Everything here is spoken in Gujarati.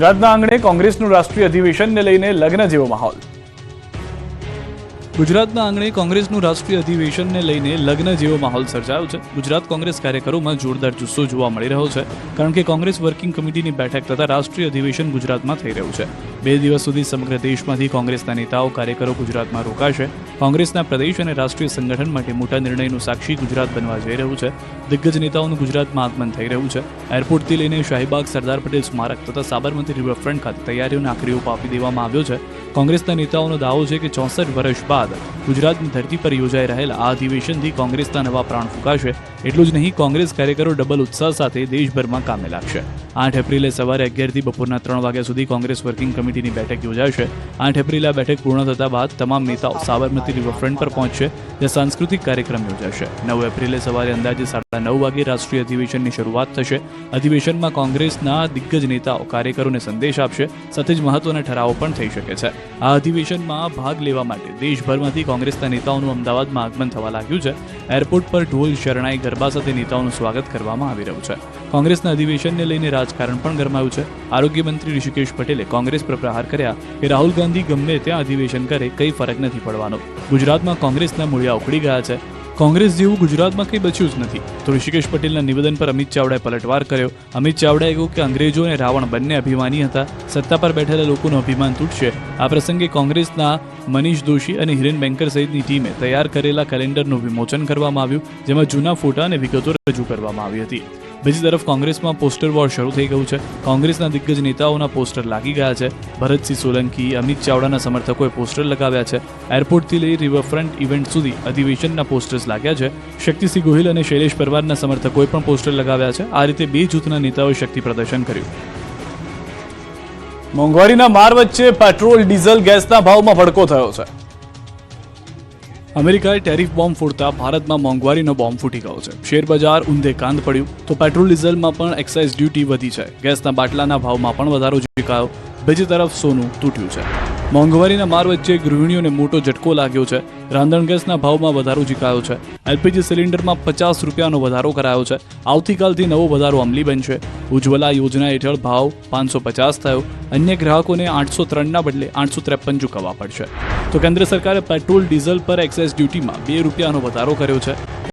ગુજરાતના આંગણે કોંગ્રેસનું રાષ્ટ્રીય અધિવેશનને લઈને લગ્ન જેવો માહોલ. ગુજરાતના આંગણે કોંગ્રેસનું રાષ્ટ્રીય અધિવેશનને લઈને લગ્ન જેવો માહોલ સર્જાયો છે. ગુજરાત કોંગ્રેસ કાર્યકરોમાં જોરદાર જુસ્સો જોવા મળી રહ્યો છે, કારણ કે કોંગ્રેસ વર્કિંગ કમિટીની બેઠક તથા રાષ્ટ્રીય અધિવેશન ગુજરાતમાં થઈ રહ્યું છે. 2 દિવસ સુધી સમગ્ર દેશમાંથી કોંગ્રેસના નેતાઓ કાર્યકરો ગુજરાતમાં રોકાશે. કોંગ્રેસના પ્રદેશ અને રાષ્ટ્રીય સંગઠન માટે મોટા નિર્ણયનું સાક્ષી ગુજરાત બનવા જઈ રહ્યું છે. દિગ્ગજ નેતાઓનું ગુજરાતમાં આગમન થઈ રહ્યું છે. એરપોર્ટથી લઈને શાહીબાગ, સરદાર પટેલ સ્મારક તથા સાબરમતી રિવરફ્રન્ટ ખાતે તૈયારીઓને આખરી ઓપ આપી દેવામાં આવ્યો છે. કોંગ્રેસના નેતાઓનો દાવો છે કે 64 વર્ષ બાદ ગુજરાતની ધરતી પર યોજાઈ રહેલા આ અધિવેશનથી કોંગ્રેસના નવા પ્રાણ ફૂંકાશે. એટલું જ નહીં, કોંગ્રેસ કાર્યકરો ડબલ ઉત્સાહ સાથે દેશભરમાં કામે લાગશે. 8 એપ્રિલે સવારે 11 થી બપોરના 3 વાગ્યા સુધી કોંગ્રેસ વર્કિંગ કમિટીની બેઠક યોજાશે. 8 એપ્રિલે આ બેઠક પૂર્ણ થતા બાદ તમામ નેતાઓ સાબરમતી રિવરફ્રન્ટ પર પહોંચશે, જ્યાં સાંસ્કૃતિક કાર્યક્રમ યોજાશે. 9 એપ્રિલે સવારે અંદાજે 9:30 વાગે રાષ્ટ્રીય અધિવેશનની શરૂઆત થશે. અધિવેશનમાં કોંગ્રેસના દિગ્ગજ નેતાઓ કાર્યકરોને સંદેશ આપશે, સાથે જ મહત્વના ઠરાવો પણ થઈ શકે છે. આ અધિવેશનમાં ભાગ લેવા માટે દેશભરમાંથી કોંગ્રેસના નેતાઓનું અમદાવાદમાં આગમન થવા લાગ્યું છે. એરપોર્ટ પર ઢોલ, શરણાઈ, ગરબા સાથે નેતાઓનું સ્વાગત કરવામાં આવી રહ્યું છે. કોંગ્રેસના અધિવેશનને લઈને રાજકારણ પણ ગરમાયું છે. આરોગ્ય મંત્રી ઋષિકેશ પટેલે કોંગ્રેસ પર પ્રહાર કર્યા કે રાહુલ ગાંધી ગમે ત્યાં અધિવેશન કરે કંઈ ફરક નથી પડવાનો. ગુજરાતમાં કોંગ્રેસના મૂળિયા ઉખડી ગયા છે. કોંગ્રેસ જેવું ગુજરાતમાં કંઈ બચ્યું જ નથી. તો ઋષિકેશ પટેલના નિવેદન પર અમિત ચાવડાએ પલટવાર કર્યો. અમિત ચાવડાએ કહ્યું કે અંગ્રેજો અને રાવણ બંને અભિમાની હતા. સત્તા પર બેઠેલા લોકોનું અભિમાન તૂટશે. આ પ્રસંગે કોંગ્રેસના મનીષ દોશી અને હિરેન બેન્કર સહિતની ટીમે તૈયાર કરેલા કેલેન્ડરનું વિમોચન કરવામાં આવ્યું, જેમાં જૂના ફોટા અને વિગતો રજૂ કરવામાં આવી હતી. બીજી તરફ કોંગ્રેસમાં પોસ્ટર વોર શરૂ થઈ ગયું છે. કોંગ્રેસના દિગ્ગજ નેતાઓના પોસ્ટર લાગી ગયા છે. ભરતસિંહ સોલંકી, અમિત ચાવડાના સમર્થકોએ પોસ્ટર લગાવ્યા છે. એરપોર્ટથી લઈ રિવરફ્રન્ટ ઇવેન્ટ સુધી અધિવેશનના પોસ્ટર્સ લાગ્યા છે. શક્તિસિંહ ગોહિલ અને શૈલેષ પરમારના સમર્થકોએ પણ પોસ્ટર લગાવ્યા છે. આ રીતે 2 જૂથના નેતાઓએ શક્તિ પ્રદર્શન કર્યું. મોંઘવારીના માર વચ્ચે પેટ્રોલ, ડીઝલ, ગેસના ભાવમાં ભડકો થયો છે. અમેરિકાએ ટેરિફ બોમ્બ ફોડતા ભારતમાં મોંઘવારીનો બોમ્બ ફૂટી ગયો છે. શેર બજાર ઊંધે કાંદ પડ્યું. તો પેટ્રોલ ડીઝલમાં પણ એક્સાઇઝ ડ્યુટી વધી છે. ગેસના બાટલાના ભાવમાં પણ વધારો ઝીકાયો. બીજી તરફ સોનું તૂટ્યું છે. મોંઘવારીના માર વચ્ચે ગૃહિણીઓને મોટો ઝટકો લાગ્યો છે. રાંધણ ગેસના ભાવમાં વધારો ઝીકાયો છે. એલપીજી સિલિન્ડરમાં 50 રૂપિયાનો વધારો કરાયો છે. આવતીકાલથી નવો વધારો અમલી બનશે. ઉજ્જવલા યોજના હેઠળ ભાવ 550 થયો. અન્ય ગ્રાહકોને 803ના બદલે 853 ચૂકવવા પડશે. તો કેન્દ્ર સરકારે પેટ્રોલ, ડીઝલ પર એક્સાઇઝ ડ્યુટીમાં 2 રૂપિયાનો વધારો કર્યો છે.